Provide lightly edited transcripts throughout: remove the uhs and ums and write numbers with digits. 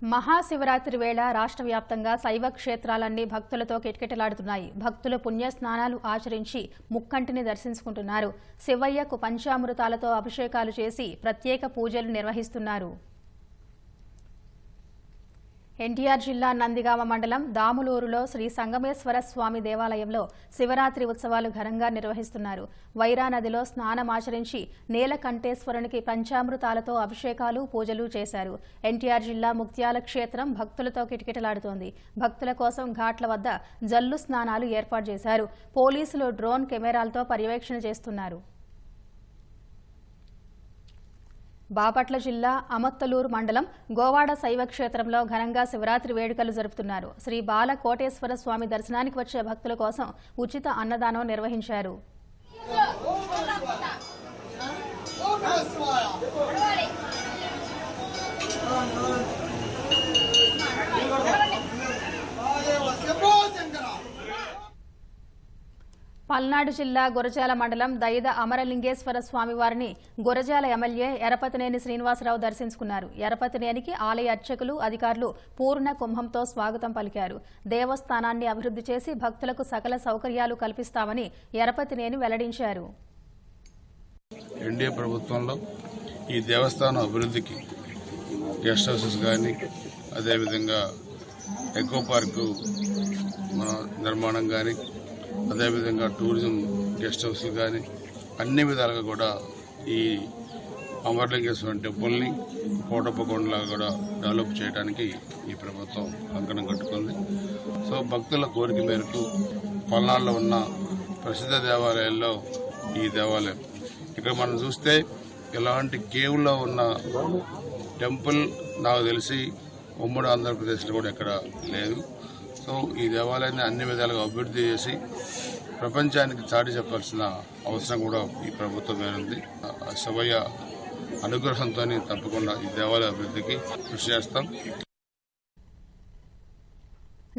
మహాశివరాత్రి వేళ రాష్ట్ర వ్యాప్తంగా శైవ క్షేత్రాలన్నీ భక్తులతో కిటకిటలాడుతున్నాయి. భక్తులు పుణ్యస్నానాలు ఆచరించి ముక్కంటిని దర్శించుకుంటున్నారు. శివయ్యకు పంచామృతాలతో అభిషేకాలు చేసి ప్రత్యేక పూజలు నిర్వహిస్తున్నారు. ఎన్టీఆర్ జిల్లా నందిగామ మండలం దాములూరులో శ్రీ సంగమేశ్వర స్వామి దేవాలయంలో శివరాత్రి ఉత్సవాలు ఘనంగా నిర్వహిస్తున్నారు. వైరా నదిలో స్నానమాచరించి నీలకంఠేశ్వరునికి పంచామృతాలతో అభిషేకాలు పూజలు చేశారు. ఎన్టీఆర్ జిల్లా ముక్త్యాల క్షేత్రం భక్తులతో కిటకిటలాడుతోంది. భక్తుల కోసం ఘాట్ల వద్ద జల్లు స్నానాలు ఏర్పాటు చేశారు. పోలీసులు డ్రోన్ కెమెరాలతో పర్యవేక్షణ చేస్తున్నారు. బాపట్ల జిల్లా అమత్తలూరు మండలం గోవాడ శైవ క్షేత్రంలో ఘనంగా శివరాత్రి వేడుకలు జరుపుతున్నారు. శ్రీ బాల కోటేశ్వర స్వామి దర్శనానికి వచ్చే భక్తుల కోసం ఉచిత అన్నదానం నిర్వహించారు. పల్నాడు జిల్లా గురజాల మండలం దైద అమరలింగేశ్వర స్వామివారిని గురజాల ఎమ్మెల్యే ఎరపతినేని శ్రీనివాసరావు దర్శించుకున్నారు. ఎరపతినేనికి ఆలయ అర్చకులు, అధికారులు పూర్ణ కుంభంతో స్వాగతం పలికారు. దేవస్థానాన్ని అభివృద్ధి చేసి భక్తులకు సకల సౌకర్యాలు కల్పిస్తామని ఎరపతినేని వెల్లడించారు. ఎన్డీఏ ప్రభుత్వంలో ఈ దేవస్థానం అభివృద్ధికి గెస్ట్ హౌసెస్ కానీ, అదేవిధంగా ఎకో పార్కు నిర్మాణం కానీ, అదేవిధంగా టూరిజం గెస్ట్ హౌస్లు కానీ అన్ని విధాలుగా కూడా ఈ అమరలింగేశ్వర టెంపుల్ని కోటప్పకొండలాగా కూడా డెవలప్ చేయడానికి ఈ ప్రభుత్వం కంకణం కట్టుకుంది. సో భక్తుల కోరిక మేరకు పల్నాడులో ఉన్న ప్రసిద్ధ దేవాలయాల్లో ఈ దేవాలయం ఇక్కడ మనం చూస్తే ఇలాంటి కేవ్లో ఉన్న టెంపుల్ నాకు తెలిసి ఉమ్మడి ఆంధ్రప్రదేశ్లో కూడా ఎక్కడ లేదు. సో ఈ దేవాలయాన్ని అన్ని విధాలుగా అభివృద్ధి చేసి ప్రపంచానికి చాటి చెప్పాల్సిన అవసరం కూడా ఈ ప్రభుత్వం మీద ఉంది. శివయ్య అనుగ్రహంతో తప్పకుండా ఈ దేవాలయ అభివృద్ధికి కృషి చేస్తాం.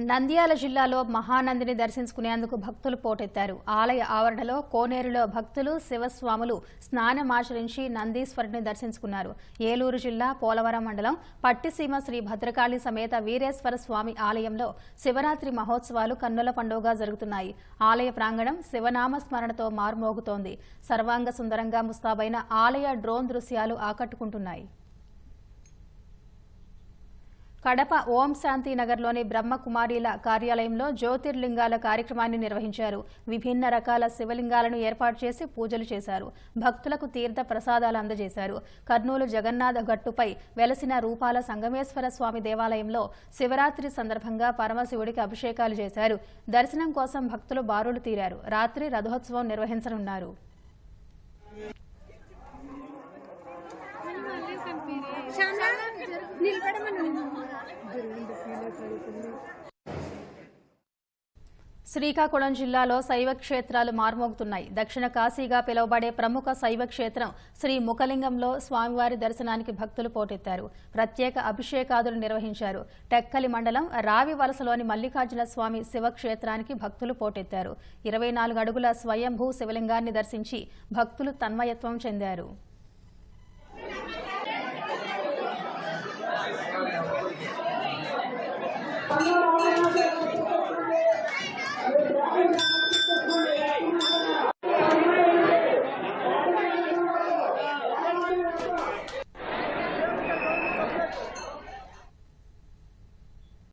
నంద్యాల జిల్లాలో మహానందిని దర్శించుకునేందుకు భక్తులు పోటెత్తారు. ఆలయ ఆవరణలో కోనేరులో భక్తులు, శివస్వాములు స్నానమాచరించి నందీశ్వరుడిని దర్శించుకున్నారు. ఏలూరు జిల్లా పోలవరం మండలం పట్టిసీమ శ్రీ భద్రకాళి సమేత వీరేశ్వర స్వామి ఆలయంలో శివరాత్రి మహోత్సవాలు కన్నుల పండుగగా జరుగుతున్నాయి. ఆలయ ప్రాంగణం శివనామ స్మరణతో మారుమోగుతోంది. సర్వాంగ సుందరంగా ముస్తాబైన ఆలయ డ్రోన్ దృశ్యాలు ఆకట్టుకుంటున్నాయి. కడప ఓం శాంతి నగర్లోని బ్రహ్మకుమారీల కార్యాలయంలో జ్యోతిర్లింగాల కార్యక్రమాన్ని నిర్వహించారు. విభిన్న రకాల శివలింగాలను ఏర్పాటు చేసి పూజలు చేశారు. భక్తులకు తీర్థ ప్రసాదాలు అందజేశారు. కర్నూలు జగన్నాథ గట్టుపై వెలసిన రూపాల సంగమేశ్వర స్వామి దేవాలయంలో శివరాత్రి సందర్భంగా పరమశివుడికి అభిషేకాలు చేశారు. దర్శనం కోసం భక్తులు బారులు తీరారు. రాత్రి రథోత్సవం నిర్వహించనున్నారు. శ్రీకాకుళం జిల్లాలో శైవ క్షేత్రాలు మార్మోగుతున్నాయి. దక్షిణ కాశీగా పిలువబడే ప్రముఖ శైవ క్షేత్రం శ్రీ ముఖలింగంలో స్వామివారి దర్శనానికి భక్తులు పోటెత్తారు. ప్రత్యేక అభిషేకాదులు నిర్వహించారు. టెక్కలి మండలం రావి వలసలోని మల్లికార్జున స్వామి శివక్షేత్రానికి భక్తులు పోటెత్తారు. 24 అడుగుల స్వయంభూ శివలింగాన్ని దర్శించి భక్తులు తన్మయత్వం చెందారు.